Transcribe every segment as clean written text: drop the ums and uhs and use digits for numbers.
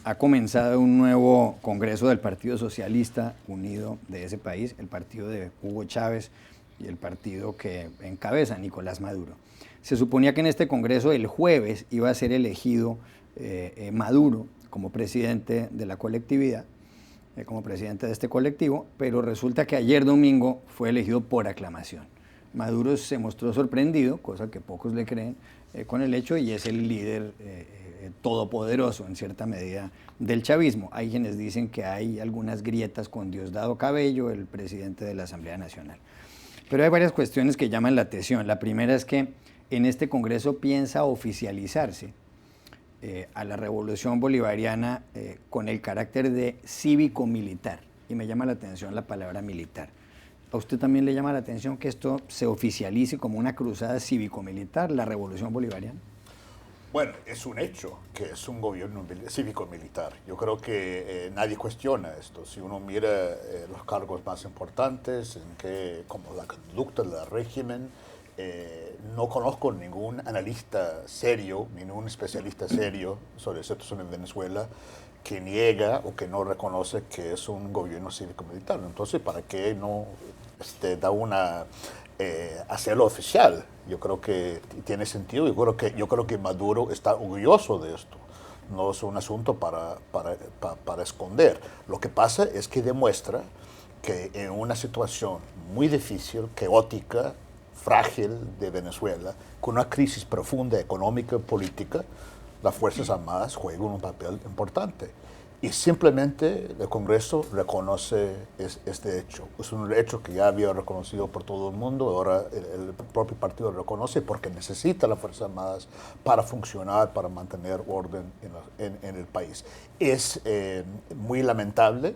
ha comenzado un nuevo congreso del Partido Socialista Unido de ese país, el partido de Hugo Chávez y el partido que encabeza Nicolás Maduro. Se suponía que en este congreso el jueves iba a ser elegido Maduro como presidente de la colectividad, como presidente de este colectivo, pero resulta que ayer domingo fue elegido por aclamación. Maduro se mostró sorprendido, cosa que pocos le creen, con el hecho, y es el líder todopoderoso en cierta medida del chavismo. Hay quienes dicen que hay algunas grietas con Diosdado Cabello, el presidente de la Asamblea Nacional. Pero hay varias cuestiones que llaman la atención. La primera es que en este Congreso piensa oficializarse a la revolución bolivariana con el carácter de cívico-militar. Y me llama la atención la palabra militar. ¿A usted también le llama la atención que esto se oficialice como una cruzada cívico-militar, la revolución bolivariana? Bueno, es un hecho que es un gobierno cívico-militar. Yo creo que nadie cuestiona esto. Si uno mira los cargos más importantes, como la conducta del régimen, no conozco ningún analista serio, ningún especialista serio sobre la situación en Venezuela que niega o que no reconoce que es un gobierno cívico-militar. Entonces, ¿para qué no hacerlo oficial? Yo creo que tiene sentido. Yo creo que Maduro está orgulloso de esto. No es un asunto para esconder. Lo que pasa es que demuestra que en una situación muy difícil, caótica, frágil de Venezuela, con una crisis profunda económica y política, las Fuerzas Armadas juegan un papel importante. Y simplemente el Congreso reconoce este hecho. Es un hecho que ya había reconocido por todo el mundo, ahora el propio partido lo reconoce porque necesita las Fuerzas Armadas para funcionar, para mantener orden en el país. Es muy lamentable,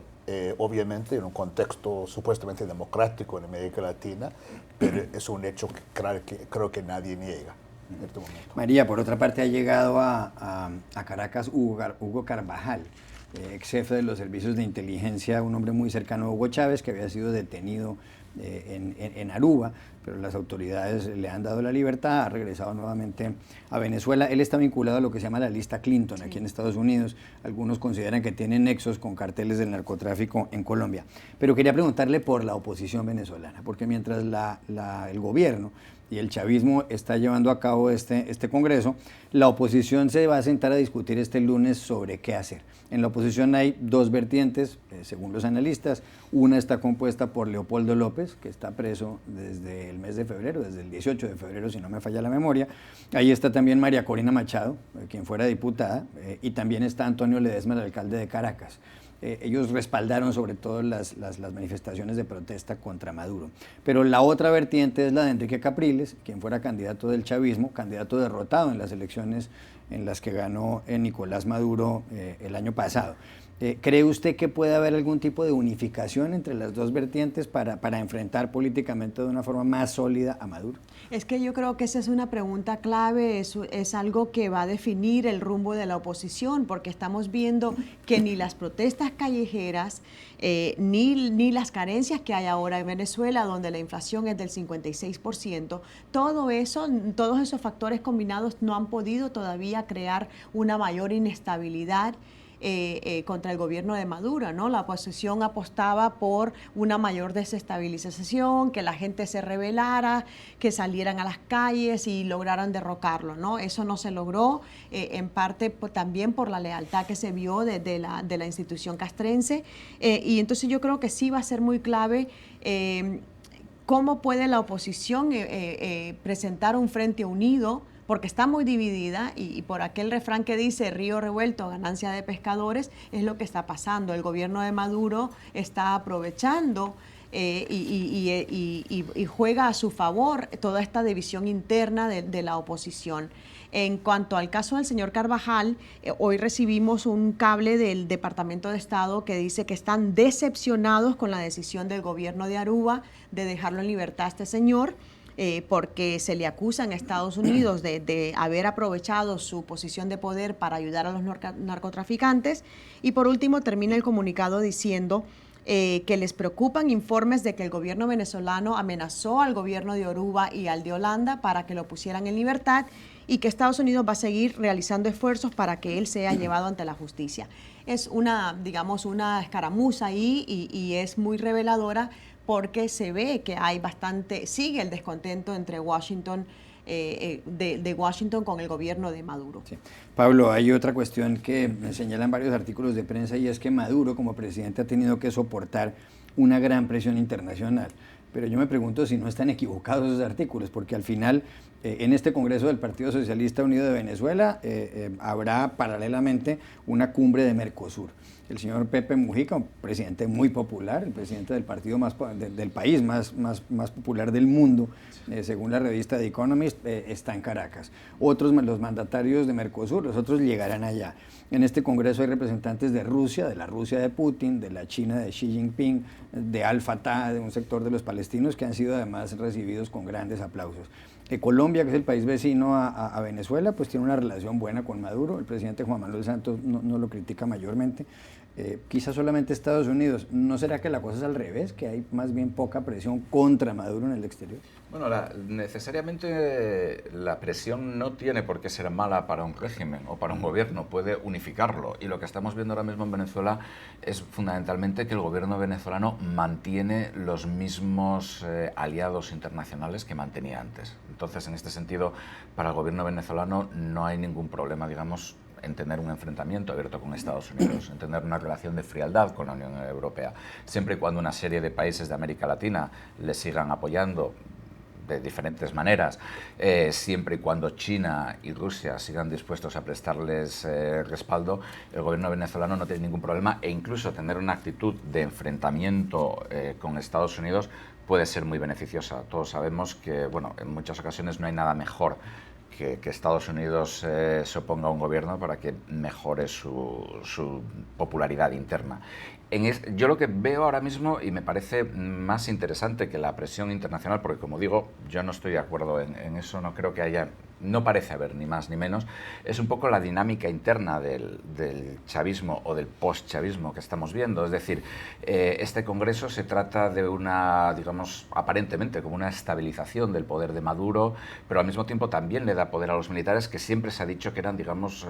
obviamente, en un contexto supuestamente democrático en América Latina, pero es un hecho que creo que nadie niega en este momento. María, por otra parte, ha llegado a Caracas Hugo Carvajal, ex jefe de los servicios de inteligencia, un hombre muy cercano a Hugo Chávez, que había sido detenido en Aruba, pero las autoridades le han dado la libertad, ha regresado nuevamente a Venezuela. Él está vinculado a lo que se llama la lista Clinton, sí, aquí en Estados Unidos. Algunos consideran que tiene nexos con carteles del narcotráfico en Colombia. Pero quería preguntarle por la oposición venezolana, porque mientras el gobierno y el chavismo está llevando a cabo este congreso, la oposición se va a sentar a discutir este lunes sobre qué hacer. En la oposición hay dos vertientes, según los analistas. Una está compuesta por Leopoldo López, que está preso desde el mes de febrero, desde el 18 de febrero, si no me falla la memoria. Ahí está también María Corina Machado, quien fuera diputada, y también está Antonio Ledesma, el alcalde de Caracas. Ellos respaldaron sobre todo las manifestaciones de protesta contra Maduro. Pero la otra vertiente es la de Enrique Capriles, quien fuera candidato del chavismo, candidato derrotado en las elecciones en las que ganó Nicolás Maduro el año pasado. ¿Cree usted que puede haber algún tipo de unificación entre las dos vertientes para enfrentar políticamente de una forma más sólida a Maduro? Es que yo creo que esa es una pregunta clave, es algo que va a definir el rumbo de la oposición, porque estamos viendo que ni las protestas callejeras, ni las carencias que hay ahora en Venezuela, donde la inflación es del 56%, todos esos factores combinados no han podido todavía crear una mayor inestabilidad contra el gobierno de Maduro, ¿no? La oposición apostaba por una mayor desestabilización, que la gente se rebelara, que salieran a las calles y lograran derrocarlo, ¿no? Eso no se logró, en parte también por la lealtad que se vio de la institución castrense, y entonces yo creo que sí va a ser muy clave cómo puede la oposición presentar un frente unido, porque está muy dividida y por aquel refrán que dice río revuelto, ganancia de pescadores, es lo que está pasando. El gobierno de Maduro está aprovechando y juega a su favor toda esta división interna de la oposición. En cuanto al caso del señor Carvajal, hoy recibimos un cable del Departamento de Estado que dice que están decepcionados con la decisión del gobierno de Aruba de dejarlo en libertad a este señor, porque se le acusa en Estados Unidos de haber aprovechado su posición de poder para ayudar a los narcotraficantes. Y por último termina el comunicado diciendo que les preocupan informes de que el gobierno venezolano amenazó al gobierno de Aruba y al de Holanda para que lo pusieran en libertad y que Estados Unidos va a seguir realizando esfuerzos para que él sea llevado ante la justicia. Es una, digamos, una escaramuza ahí y es muy reveladora porque se ve que hay sigue el descontento entre Washington, de Washington con el gobierno de Maduro. Sí. Pablo, hay otra cuestión que me señalan varios artículos de prensa y es que Maduro como presidente ha tenido que soportar una gran presión internacional. Pero yo me pregunto si no están equivocados esos artículos, porque al final en este Congreso del Partido Socialista Unido de Venezuela habrá paralelamente una cumbre de Mercosur. El señor Pepe Mujica, un presidente muy popular, el presidente del partido del país más popular del mundo, según la revista The Economist, está en Caracas. Otros, los mandatarios de Mercosur, los otros llegarán allá. En este Congreso hay representantes de Rusia, de la Rusia de Putin, de la China de Xi Jinping, de Al-Fatah, de un sector de los palestinos que han sido además recibidos con grandes aplausos. Colombia, que es el país vecino a Venezuela, pues tiene una relación buena con Maduro. El presidente Juan Manuel Santos no lo critica mayormente. Quizás solamente Estados Unidos. ¿No será que la cosa es al revés, que hay más bien poca presión contra Maduro en el exterior? Bueno, necesariamente la presión no tiene por qué ser mala para un régimen o para un gobierno, puede unificarlo. Y lo que estamos viendo ahora mismo en Venezuela es fundamentalmente que el gobierno venezolano mantiene los mismos aliados internacionales que mantenía antes. Entonces, en este sentido, para el gobierno venezolano no hay ningún problema, digamos, en tener un enfrentamiento abierto con Estados Unidos, en tener una relación de frialdad con la Unión Europea, siempre y cuando una serie de países de América Latina le sigan apoyando de diferentes maneras, siempre y cuando China y Rusia sigan dispuestos a prestarles respaldo, el gobierno venezolano no tiene ningún problema, e incluso tener una actitud de enfrentamiento con Estados Unidos puede ser muy beneficiosa. Todos sabemos que, bueno, en muchas ocasiones no hay nada mejor que Estados Unidos se oponga a un gobierno para que mejore su popularidad interna. Yo lo que veo ahora mismo, y me parece más interesante que la presión internacional, porque como digo, yo no estoy de acuerdo en eso, no creo que haya, no parece haber ni más ni menos, es un poco la dinámica interna del chavismo o del post-chavismo que estamos viendo. Es decir, este Congreso se trata de una, digamos, aparentemente como una estabilización del poder de Maduro, pero al mismo tiempo también le da poder a los militares, que siempre se ha dicho que eran, digamos,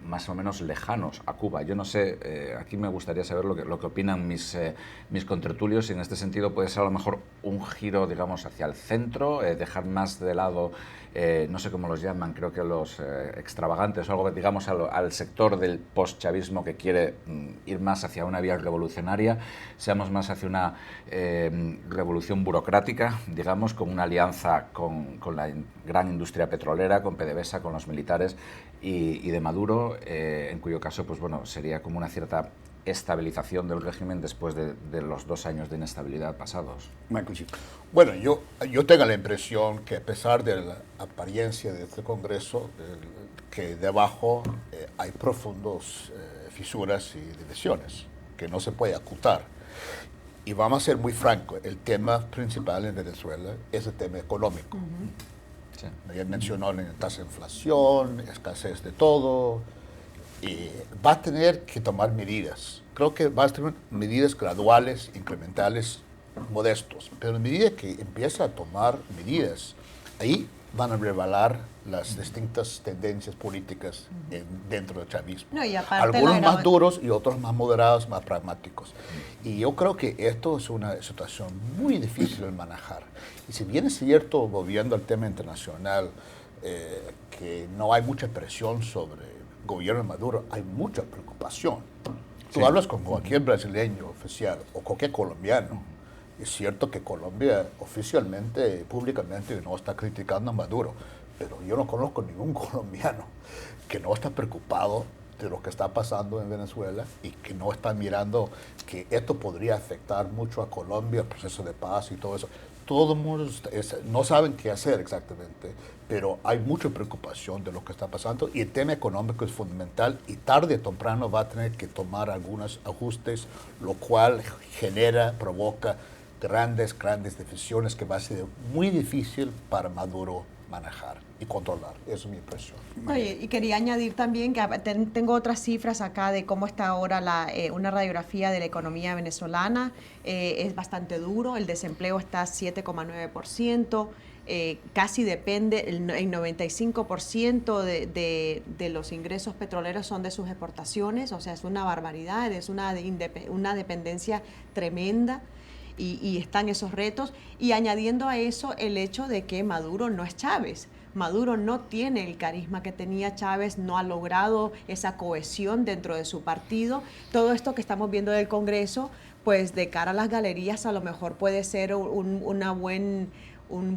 más o menos lejanos a Cuba. Yo no sé, aquí me gustaría saber lo que opinan mis contertulios, y en este sentido puede ser a lo mejor un giro, digamos, hacia el centro, dejar más de lado, no sé cómo los llaman, creo que los extravagantes o algo, digamos, al sector del post-chavismo que quiere ir más hacia una vía revolucionaria, seamos más hacia una revolución burocrática, digamos, con una alianza con la gran industria petrolera, con PDVSA, con los militares y de Maduro, en cuyo caso, pues bueno, sería como una cierta estabilización del régimen después de los 2 años de inestabilidad pasados. Michael Chico. Bueno, yo tengo la impresión que a pesar de la apariencia de este Congreso, que debajo hay profundos fisuras y divisiones que no se puede ocultar. Y vamos a ser muy francos, el tema principal en Venezuela es el tema económico. Sí. Ya mencionó la tasa de inflación, escasez de todo, y va a tener que tomar medidas. Creo que va a tener medidas graduales, incrementales, modestos, pero a medida que empieza a tomar medidas, ahí van a revelar las distintas tendencias políticas dentro del chavismo. No, y aparte algunos más duros y otros más moderados, más pragmáticos. Y yo creo que esto es una situación muy difícil de manejar. Y si bien es cierto, volviendo al tema internacional, que no hay mucha presión sobre el gobierno de Maduro, hay mucha preocupación. Tú hablas con cualquier brasileño oficial o cualquier colombiano. Es cierto que Colombia oficialmente, públicamente, no está criticando a Maduro, pero yo no conozco ningún colombiano que no está preocupado de lo que está pasando en Venezuela y que no está mirando que esto podría afectar mucho a Colombia, el proceso de paz y todo eso. Todo el mundo no saben qué hacer exactamente, pero hay mucha preocupación de lo que está pasando, y el tema económico es fundamental, y tarde o temprano va a tener que tomar algunos ajustes, lo cual provoca grandes decisiones que va a ser muy difícil para Maduro manejar y controlar. Esa es mi impresión. Oye, y quería añadir también que tengo otras cifras acá de cómo está ahora una radiografía de la economía venezolana. Es bastante duro, el desempleo está a 7,9%, casi depende, el 95% de los ingresos petroleros son de sus exportaciones, o sea, es una barbaridad, es una dependencia tremenda. Y están esos retos, y añadiendo a eso el hecho de que Maduro no es Chávez. Maduro no tiene el carisma que tenía Chávez, no ha logrado esa cohesión dentro de su partido. Todo esto que estamos viendo del Congreso, pues de cara a las galerías a lo mejor puede ser un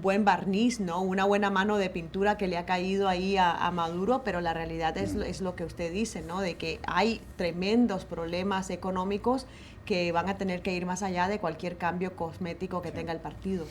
buen barniz, ¿no? Una buena mano de pintura que le ha caído ahí a Maduro, pero la realidad es lo que usted dice, ¿no? De que hay tremendos problemas económicos que van a tener que ir más allá de cualquier cambio cosmético que tenga el partido.